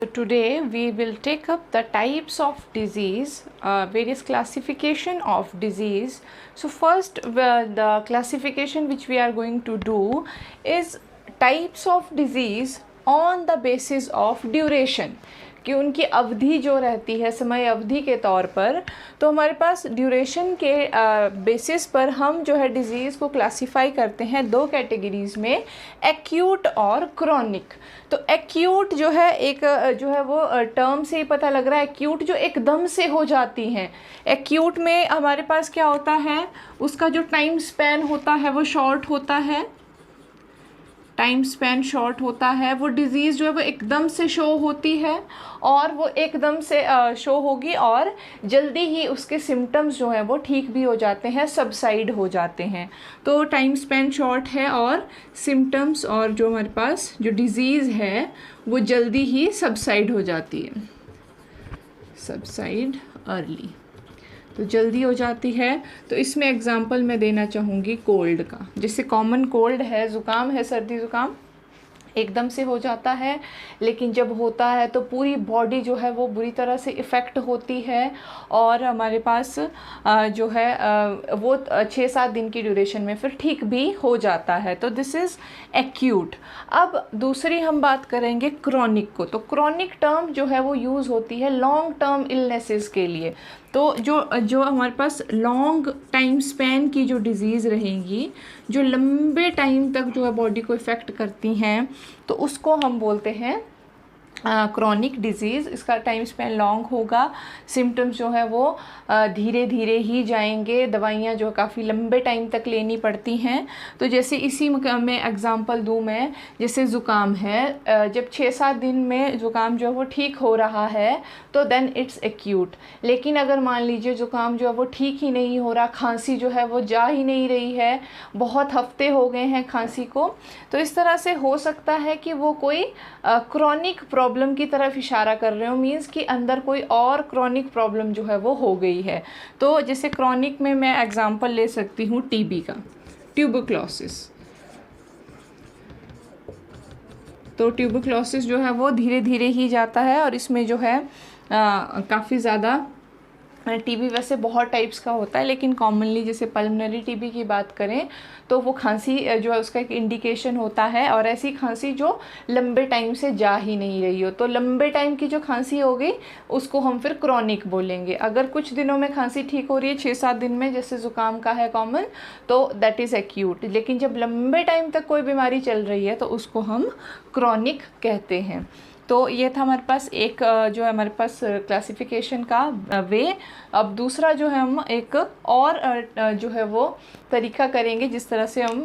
So today we will take up the types of disease, various classification of disease. So first the classification which we are going to do is types of disease on the basis of duration, कि उनकी अवधि जो रहती है समय अवधि के तौर पर। तो हमारे पास ड्यूरेशन के बेसिस पर हम जो है डिज़ीज़ को क्लासिफाई करते हैं दो कैटेगरीज़ में, एक्यूट और क्रॉनिक। तो एक्यूट जो है एक जो है वो टर्म से ही पता लग रहा है, एक्यूट जो एकदम से हो जाती हैं। एक्यूट में हमारे पास क्या होता है, उसका जो टाइम स्पैन होता है वो शॉर्ट होता है, टाइम स्पैन शॉर्ट होता है। वो डिज़ीज़ जो है वो एकदम से शो होती है और वो एकदम से शो होगी और जल्दी ही उसके सिम्टम्स जो हैं वो ठीक भी हो जाते हैं, सबसाइड हो जाते हैं। तो टाइम स्पैन शॉर्ट है और सिम्टम्स और जो हमारे पास जो डिज़ीज़ है वो जल्दी ही सबसाइड हो जाती है, सबसाइड अर्ली, तो जल्दी हो जाती है। तो इसमें एग्जांपल मैं देना चाहूँगी कोल्ड का। जैसे कॉमन कोल्ड है, ज़ुकाम है, सर्दी ज़ुकाम एकदम से हो जाता है, लेकिन जब होता है तो पूरी बॉडी जो है वो बुरी तरह से इफ़ेक्ट होती है और हमारे पास जो है वो 6-7 दिन की ड्यूरेशन में फिर ठीक भी हो जाता है। तो दिस इज़ एक्यूट। अब दूसरी हम बात करेंगे क्रॉनिक को। तो क्रॉनिक टर्म जो है वो यूज़ होती है लॉन्ग टर्म इलनेसेस के लिए। तो जो हमारे पास लॉन्ग टाइम स्पैन की जो डिज़ीज़ रहेंगी, जो लंबे टाइम तक जो है बॉडी को इफ़ेक्ट करती हैं, तो उसको हम बोलते हैं क्रॉनिक डिज़ीज़। इसका टाइम स्पैन लॉन्ग होगा, सिम्टम्स जो है वो धीरे धीरे ही जाएंगे, दवाइयाँ जो काफ़ी लंबे टाइम तक लेनी पड़ती हैं। तो जैसे इसी में एग्ज़ाम्पल दूँ मैं, जैसे ज़ुकाम है, जब 6-7 दिन में ज़ुकाम जो है वो ठीक हो रहा है तो देन इट्स एक्यूट। लेकिन अगर मान लीजिए ज़ुकाम जो है वो ठीक ही नहीं हो रहा, खांसी जो है वो जा ही नहीं रही है, बहुत हफ्ते हो गए हैं खांसी को, तो इस तरह से हो सकता है कि वो कोई क्रॉनिक प्रॉब्लम की तरफ इशारा कर रहे हो, मींस कि अंदर कोई और क्रॉनिक प्रॉब्लम जो है वो हो गई है। तो जैसे क्रॉनिक में मैं एग्जांपल ले सकती हूँ टीबी का, ट्यूबरक्लोसिस। तो ट्यूबरक्लोसिस जो है वो धीरे धीरे ही जाता है और इसमें जो है काफ़ी ज़्यादा टीबी वैसे बहुत टाइप्स का होता है, लेकिन कॉमनली जैसे पल्मोनरी टीबी की बात करें तो वो खांसी जो है उसका एक इंडिकेशन होता है, और ऐसी खांसी जो लंबे टाइम से जा ही नहीं रही हो। तो लंबे टाइम की जो खांसी होगी उसको हम फिर क्रॉनिक बोलेंगे। अगर कुछ दिनों में खांसी ठीक हो रही है, 6-7 दिन में, जैसे ज़ुकाम का है कॉमन, तो दैट इज़ एक्यूट। लेकिन जब लंबे टाइम तक कोई बीमारी चल रही है तो उसको हम क्रॉनिक कहते हैं। तो ये था हमारे पास एक जो है हमारे पास क्लासिफिकेशन का वे। अब दूसरा जो है हम एक और जो है वो तरीका करेंगे जिस तरह से हम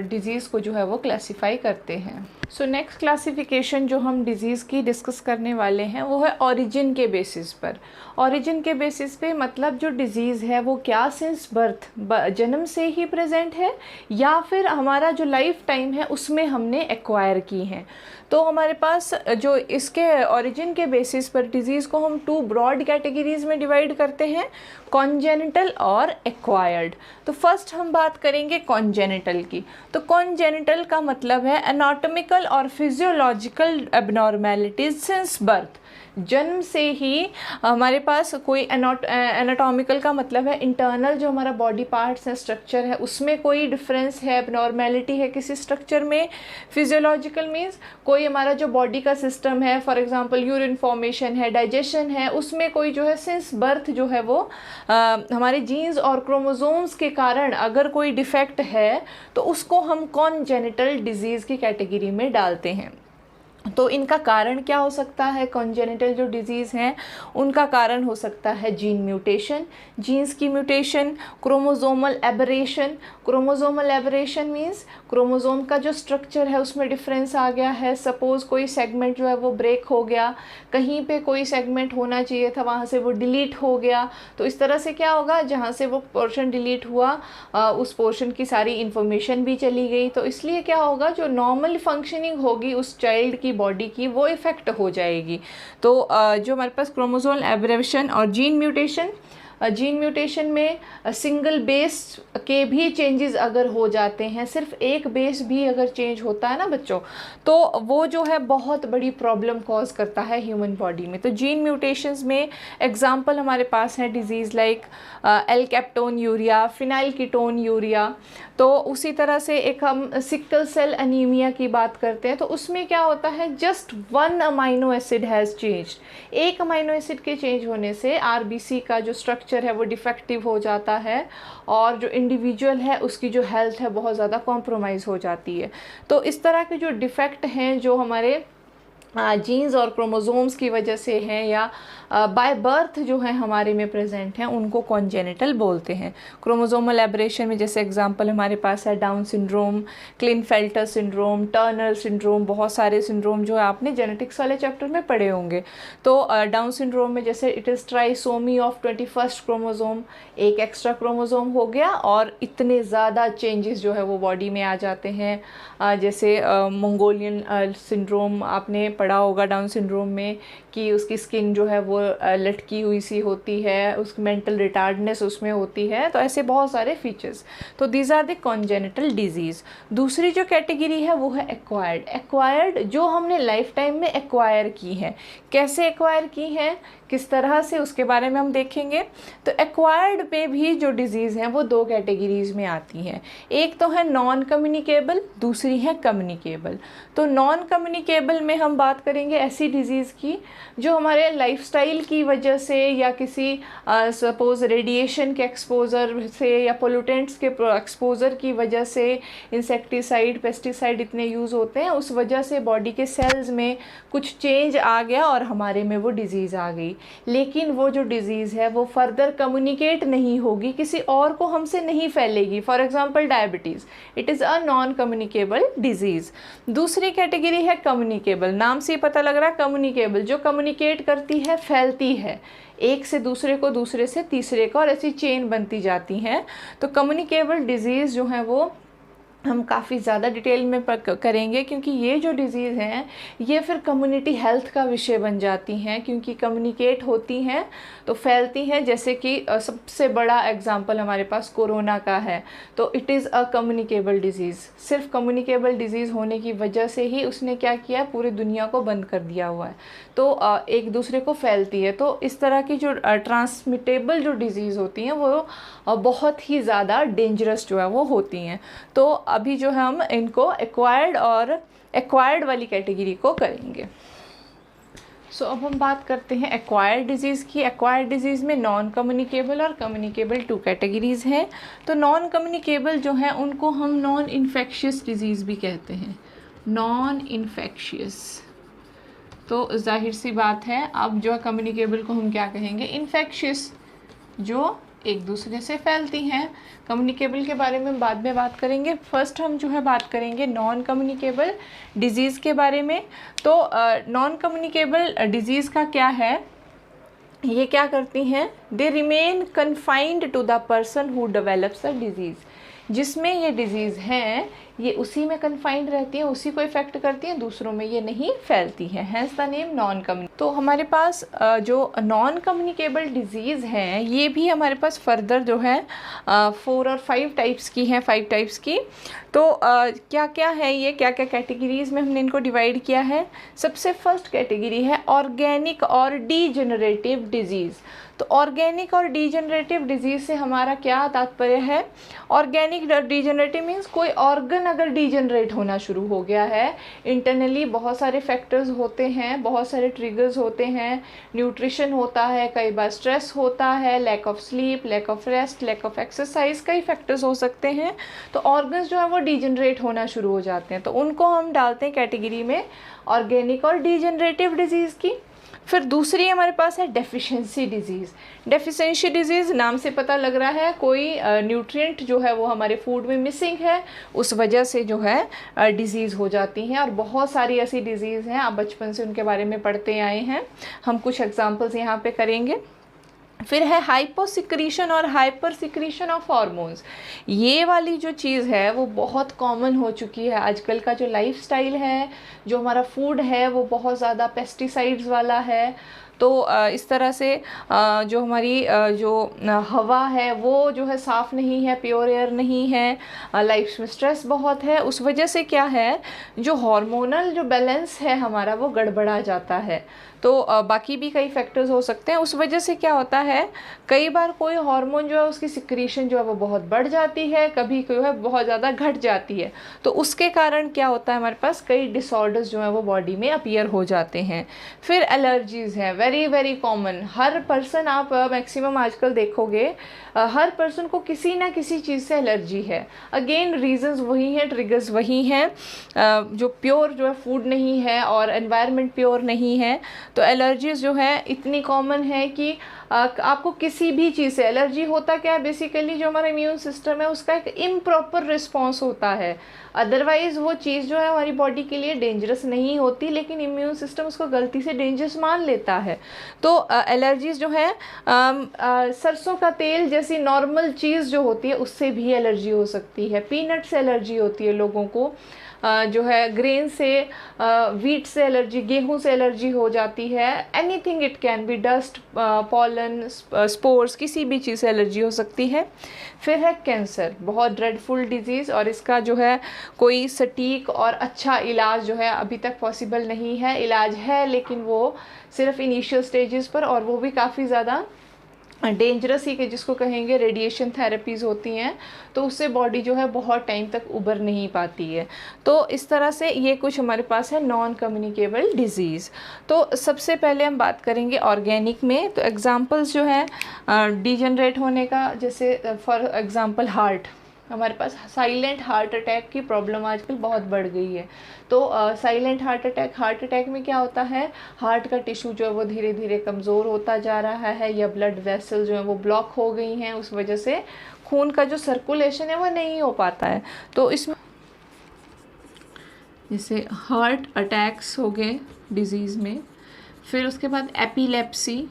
डिज़ीज़ को जो है वो क्लासिफाई करते हैं। सो नेक्स्ट क्लासिफिकेशन जो हम डिज़ीज़ की डिस्कस करने वाले हैं वो है ओरिजिन के बेसिस पर। ओरिजिन के बेसिस पे मतलब जो डिज़ीज़ है वो क्या सिंस बर्थ, जन्म से ही प्रेजेंट है, या फिर हमारा जो लाइफ टाइम है उसमें हमने एक्वायर की हैं। तो हमारे पास जो इसके ओरिजिन के बेसिस पर डिज़ीज़ को हम 2 ब्रॉड कैटेगरीज़ में डिवाइड करते हैं, कॉन्जेनिटल और एक्वायर्ड। तो फर्स्ट हम बात करेंगे कॉन्जेनिटल की। तो कॉन्जेनिटल का मतलब है एनाटॉमिकल और फिजियोलॉजिकल एबनॉर्मेलिटीज सिंस बर्थ। जन्म से ही हमारे पास कोई एनाटॉमिकल का मतलब है इंटरनल जो हमारा बॉडी पार्ट्स हैं, स्ट्रक्चर है, उसमें कोई डिफरेंस है, एबनॉर्मेलिटी है किसी स्ट्रक्चर में। फिजियोलॉजिकल मीन्स कोई हमारा जो बॉडी का सिस्टम है, फॉर एग्जांपल यूरिन फॉर्मेशन है, डाइजेशन है, उसमें कोई जो है सिंस बर्थ जो है वो हमारे जीन्स और क्रोमोसोम्स के कारण अगर कोई डिफेक्ट है तो उसको हम कॉन्जेनिटल डिजीज़ की कैटेगरी में डालते हैं। तो इनका कारण क्या हो सकता है? कॉन्जेनिटल जो डिजीज़ हैं उनका कारण हो सकता है जीन म्यूटेशन, जीन्स की mutation, chromosomal aberration. Chromosomal aberration means chromosome का जो स्ट्रक्चर है उसमें डिफरेंस आ गया है। सपोज़ कोई सेगमेंट जो है वो ब्रेक हो गया, कहीं पे कोई सेगमेंट होना चाहिए था वहाँ से वो डिलीट हो गया। तो इस तरह से क्या होगा, जहाँ से वो पोर्शन डिलीट हुआ उस पोर्शन की सारी इन्फॉर्मेशन भी चली गई। तो इसलिए क्या होगा, जो नॉर्मल फंक्शनिंग होगी उस चाइल्ड की बॉडी की वो इफ़ेक्ट हो जाएगी। तो जो हमारे पास क्रोमोसोमल एब्रेविएशन और जीन म्यूटेशन, जीन म्यूटेशन में सिंगल बेस के भी चेंजेस अगर हो जाते हैं, सिर्फ एक बेस भी अगर चेंज होता है ना बच्चों, तो वो जो है बहुत बड़ी प्रॉब्लम कॉज करता है ह्यूमन बॉडी में। तो जीन म्यूटेशंस में एग्जांपल हमारे पास है diseases like alkaptonuria, phenylketonuria. तो उसी तरह से एक हम सिकल सेल अनीमिया की बात करते हैं, तो उसमें क्या होता है, just 1 amino acid has changed. एक अमाइनो एसिड के चेंज होने से आरबीसी का जो स्ट्रक्चर है वो डिफेक्टिव हो जाता है और जो इंडिविजुअल है उसकी जो हेल्थ है बहुत ज़्यादा कॉम्प्रोमाइज़ हो जाती है। तो इस तरह के जो डिफेक्ट हैं जो हमारे जीन्स और क्रोमोसोम्स की वजह से हैं या बाय बर्थ जो है हमारे में प्रेजेंट हैं, उनको कॉन्जेनिटल बोलते हैं। क्रोमोसोमल एब्रेशन में जैसे एग्जांपल हमारे पास है Down syndrome, Klinefelter syndrome, Turner syndrome, बहुत सारे सिंड्रोम जो है आपने जेनेटिक्स वाले चैप्टर में पढ़े होंगे। तो डाउन सिंड्रोम में जैसे it is trisomy of 21st chromosome, एक एक्स्ट्रा क्रोमोसोम हो गया और इतने ज़्यादा चेंजेस जो है वो बॉडी में आ जाते हैं। जैसे मंगोलियन सिंड्रोम आपने पढ़ा होगा डाउन सिंड्रोम में कि उसकी स्किन जो है वो लटकी हुई सी होती है, उसकी मेंटल रिटार्डनेस उसमें होती है। तो ऐसे बहुत सारे फीचर्स। तो these are the congenital disease. दूसरी जो कैटेगरी है वो है एक्वायर्ड। एक्वायर्ड जो हमने लाइफ टाइम में एक्वायर की है, कैसे एक्वायर की हैं, किस तरह से, उसके बारे में हम देखेंगे। तो एक्वायर्ड पे भी जो डिजीज़ हैं वो 2 कैटेगरीज़ में आती हैं। एक तो है नॉन कम्युनिकेबल, दूसरी है कम्युनिकेबल। तो नॉन कम्युनिकेबल में हम बात करेंगे ऐसी डिजीज़ की जो हमारे लाइफस्टाइल की वजह से या किसी सपोज़ रेडिएशन के एक्सपोज़र से या पोल्यूटेंट्स के एक्सपोज़र की वजह से, इंसेक्टिसाइड पेस्टिसाइड इतने यूज़ होते हैं, उस वजह से बॉडी के सेल्स में कुछ चेंज आ गया और हमारे में वो डिज़ीज़ आ गई। लेकिन वो जो डिज़ीज़ है वो फर्दर कम्युनिकेट नहीं होगी, किसी और को हमसे नहीं फैलेगी। For example diabetes, it is a non communicable disease. दूसरी कैटेगरी है कम्युनिकेबल। नाम से ही पता लग रहा है कम्युनिकेबल, जो कम्युनिकेट करती है, फैलती है एक से दूसरे को, दूसरे से तीसरे को, और ऐसी चेन बनती जाती हैं। तो कम्युनिकेबल डिजीज़ जो है वो हम काफ़ी ज़्यादा डिटेल में करेंगे, क्योंकि ये जो डिज़ीज़ हैं ये फिर कम्युनिटी हेल्थ का विषय बन जाती हैं, क्योंकि कम्युनिकेट होती हैं तो फैलती हैं। जैसे कि सबसे बड़ा एग्जांपल हमारे पास कोरोना का है, तो it is a communicable disease. सिर्फ कम्युनिकेबल डिज़ीज़ होने की वजह से ही उसने क्या किया, पूरी दुनिया को बंद कर दिया हुआ है, तो एक दूसरे को फैलती है। तो इस तरह की जो ट्रांसमिटेबल जो डिज़ीज़ होती हैं वो बहुत ही ज़्यादा डेंजरस जो है वो होती हैं। तो अभी जो है हम इनको एक्वायर्ड वाली कैटेगरी को करेंगे। सो अब हम बात करते हैं एक्वायर्ड डिजीज़ की। एक्वायर्ड डिजीज़ में नॉन कम्युनिकेबल और कम्युनिकेबल 2 कैटेगरीज़ हैं। तो नॉन कम्युनिकेबल जो है उनको हम नॉन इन्फेक्शियस डिजीज़ भी कहते हैं, नॉन इन्फेक्शियस। तो जाहिर सी बात है, अब जो है कम्युनिकेबल को हम क्या कहेंगे, इन्फेक्शियस, जो एक दूसरे से फैलती हैं। कम्युनिकेबल के बारे में बाद में बात करेंगे। फर्स्ट हम जो है बात करेंगे नॉन कम्युनिकेबल डिजीज़ के बारे में। तो नॉन कम्युनिकेबल डिजीज़ का क्या है, ये क्या करती हैं, they remain confined to the person who develops the disease. जिसमें ये डिज़ीज़ हैं ये उसी में कन्फाइंड रहती हैं, उसी को इफ़ेक्ट करती हैं, दूसरों में ये नहीं फैलती हैं, has the name non communicable. तो हमारे पास जो नॉन कम्युनिकेबल डिज़ीज़ हैं ये भी हमारे पास फर्दर जो है 4 और 5 टाइप्स की हैं, 5 टाइप्स की। तो क्या क्या है ये, क्या क्या कैटेगरीज़ में हमने इनको डिवाइड किया है। सबसे फर्स्ट कैटेगरी है ऑर्गेनिक और डीजेनरेटिव डिज़ीज़। तो ऑर्गेनिक और डीजेनरेटिव डिजीज़ से हमारा क्या तात्पर्य है। ऑर्गेनिक डीजेनरेटिव मीन्स कोई ऑर्गन अगर डीजेनरेट होना शुरू हो गया है, इंटरनली बहुत सारे फैक्टर्स होते हैं, बहुत सारे ट्रिगर्स होते हैं, न्यूट्रिशन होता है, कई बार स्ट्रेस होता है, lack of sleep, lack of rest, lack of exercise, कई फैक्टर्स हो सकते हैं। तो ऑर्गन्स जो है वो डीजेनरेट होना शुरू हो जाते हैं, तो उनको हम डालते हैं कैटेगरी में ऑर्गेनिक और डीजेनरेटिव डिजीज़ की। फिर दूसरी हमारे पास है डेफिशिएंसी डिजीज़। डेफिशिएंसी डिजीज़ नाम से पता लग रहा है कोई न्यूट्रिएंट जो है वो हमारे फूड में मिसिंग है, उस वजह से जो है डिजीज़ हो जाती हैं। और बहुत सारी ऐसी डिजीज़ हैं, आप बचपन से उनके बारे में पढ़ते आए हैं, हम कुछ एग्जांपल्स यहाँ पे करेंगे। फिर है हाइपोसिक्रीशन और हाइपर सिक्रीशन ऑफ हार्मोन्स। ये वाली जो चीज़ है वो बहुत कॉमन हो चुकी है। आजकल का जो लाइफस्टाइल है, जो हमारा फूड है वो बहुत ज़्यादा पेस्टिसाइड्स वाला है, तो इस तरह से जो हमारी जो हवा है वो जो है साफ़ नहीं है, प्योर एयर नहीं है, लाइफ में स्ट्रेस बहुत है, उस वजह से क्या है जो हार्मोनल जो बैलेंस है हमारा वो गड़बड़ा जाता है। तो बाकी भी कई फैक्टर्स हो सकते हैं। उस वजह से क्या होता है, कई बार कोई हार्मोन जो है उसकी सिक्रीशन जो है वो बहुत बढ़ जाती है, कभी कोई है बहुत ज़्यादा घट जाती है। तो उसके कारण क्या होता है, हमारे पास कई डिसऑर्डर्स जो है वो बॉडी में अपीयर हो जाते हैं। फिर एलर्जीज़ हैं, वेरी वेरी कॉमन। हर पर्सन, आप मैक्सिमम आजकल देखोगे हर पर्सन को किसी ना किसी चीज़ से एलर्जी है। अगेन रीजंस वही हैं, ट्रिगर्स वही हैं। जो प्योर जो है फूड नहीं है और एनवायरनमेंट प्योर नहीं है, तो एलर्जीज़ जो है इतनी कॉमन है कि आपको किसी भी चीज़ से एलर्जी होता क्या है, बेसिकली जो हमारा इम्यून सिस्टम है उसका एक इम्प्रॉपर रिस्पॉन्स होता है। अदरवाइज़ वो चीज़ जो है हमारी बॉडी के लिए डेंजरस नहीं होती, लेकिन इम्यून सिस्टम उसको गलती से डेंजरस मान लेता है। तो एलर्जीज़ जो है सरसों का तेल जैसी नॉर्मल चीज़ जो होती है उससे भी एलर्जी हो सकती है। पीनट से एलर्जी होती है लोगों को, जो है ग्रेन से, वीट से एलर्जी, गेहूं से एलर्जी हो जाती है। Anything it can be, dust, pollen, spores, किसी भी चीज़ से एलर्जी हो सकती है। फिर है कैंसर, बहुत ड्रेडफुल डिजीज़, और इसका जो है कोई सटीक और अच्छा इलाज जो है अभी तक पॉसिबल नहीं है। इलाज है लेकिन वो सिर्फ इनिशियल स्टेजेस पर, और वो भी काफ़ी ज़्यादा डेंजरस ही, कि जिसको कहेंगे रेडिएशन थेरेपीज़ होती हैं, तो उससे बॉडी जो है बहुत टाइम तक उबर नहीं पाती है। तो इस तरह से ये कुछ हमारे पास है नॉन कम्युनिकेबल डिजीज़। तो सबसे पहले हम बात करेंगे ऑर्गेनिक में। तो एग्जांपल्स जो है डिजनरेट होने का, जैसे फॉर एग्जांपल हार्ट, हमारे पास साइलेंट हार्ट अटैक की प्रॉब्लम आजकल बहुत बढ़ गई है। तो साइलेंट हार्ट अटैक में क्या होता है, हार्ट का टिश्यू जो है वो धीरे धीरे कमज़ोर होता जा रहा है, या ब्लड वेसल जो है वो ब्लॉक हो गई हैं, उस वजह से खून का जो सर्कुलेशन है वो नहीं हो पाता है। तो इसमें जैसे हार्ट अटैक्स हो गए डिजीज़ में, फिर उसके बाद एपिलेप्सी,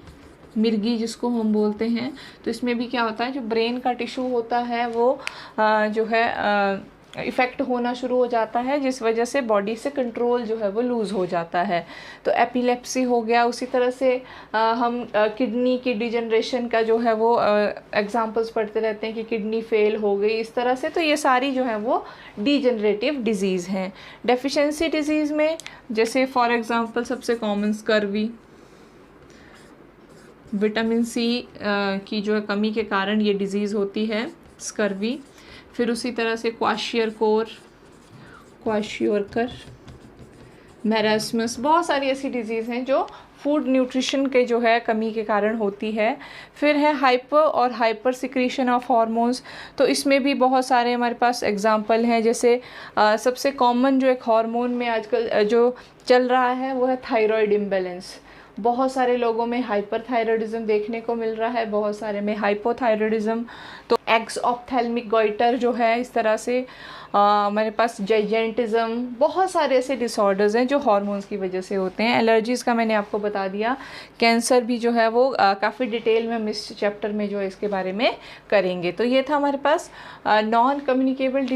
मिर्गी जिसको हम बोलते हैं, तो इसमें भी क्या होता है, जो ब्रेन का टिश्यू होता है वो जो है इफ़ेक्ट होना शुरू हो जाता है, जिस वजह से बॉडी से कंट्रोल जो है वो लूज़ हो जाता है। तो एपिलेप्सी हो गया। उसी तरह से हम किडनी की डिजनरेशन का जो है वो एग्जांपल्स पढ़ते रहते हैं कि किडनी फेल हो गई, इस तरह से। तो ये सारी जो है वो डिजनरेटिव डिजीज़ हैं। डेफिशिएंसी डिजीज़ में जैसे फॉर एग्ज़ाम्पल सबसे कॉमन स्कर्वी, विटामिन सी की जो है कमी के कारण ये डिज़ीज़ होती है, स्कर्वी। फिर उसी तरह से क्वाशियोरकर, मैरास्मस, बहुत सारी ऐसी डिज़ीज़ हैं जो फूड न्यूट्रिशन के जो है कमी के कारण होती है। फिर है हाइपर और हाइपर सिक्रीशन ऑफ हार्मोन्स। तो इसमें भी बहुत सारे हमारे पास एग्जांपल हैं। जैसे सबसे कॉमन जो एक हार्मोन में आजकल जो चल रहा है वो है थायराइड इम्बैलेंस। बहुत सारे लोगों में हाइपरथायरॉयडिज्म देखने को मिल रहा है, बहुत सारे में हाइपोथायरॉयडिज्म। तो एक्स ऑप्थेल्मिक गॉइटर जो है, इस तरह से हमारे पास जाइजेंटिज्म, बहुत सारे ऐसे डिसऑर्डर्स हैं जो हार्मोन्स की वजह से होते हैं। एलर्जीज़ का मैंने आपको बता दिया। कैंसर भी जो है वो काफ़ी डिटेल में हम इस चैप्टर में जो है इसके बारे में करेंगे। तो ये था हमारे पास नॉन कम्युनिकेबल डिजीज।